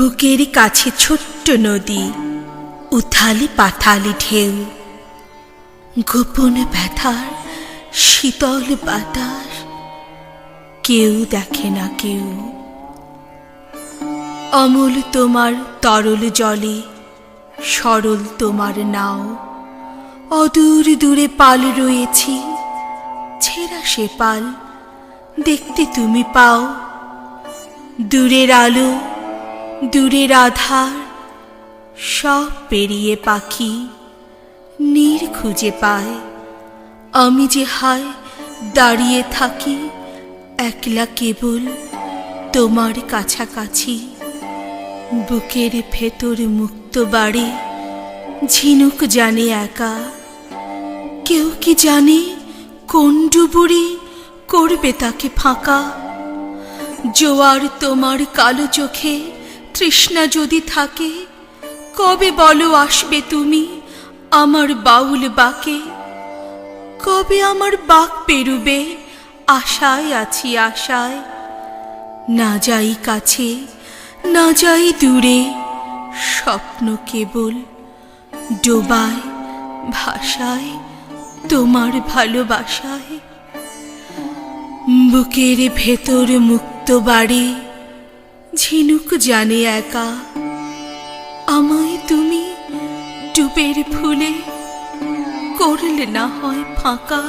বুকের কাছে ছোট্ট নদী, উথালি পাথালি ঢেউ, গোপন ব্যথার শীতল বাতাস, কেউ দেখে না কেউ। অমল তোমার তরল জলে, সরল তোমার নাও, অদূর দূরে পাল রয়েছি, ছেঁড়া সে পাল দেখতে তুমি পাও। দূরের আলো, দূরের আধার, সব পেরিয়ে পাখি নীর খুঁজে পায়। আমি যে হায় দাঁড়িয়ে থাকি একলা কেবল তোমার কাছাকাছি। বুকের ভেতর মুক্ত বাড়ি, ঝিনুক জানে একা। কেউ কি জানে কোন ডুবুরি করবে তাকে ফাঁকা? জোয়ার তোমার কালো চোখে তৃষ্ণা যদি থাকে, কবে বলো আসবে তুমি আমার বাউল বাকে? কবে আমার বাক পেরুবে, আশায় আছি আশায়। না যাই কাছে, না যাই দূরে, স্বপ্ন কেবল ডোবায় ভাষায় তোমার ভালোবাসায়। বুকের ভেতর মুক্ত বাড়ি, ঝিনুক জানে একা। আমায় তুমি ডুবের ফুলে করলে না হয় ফাঁকা।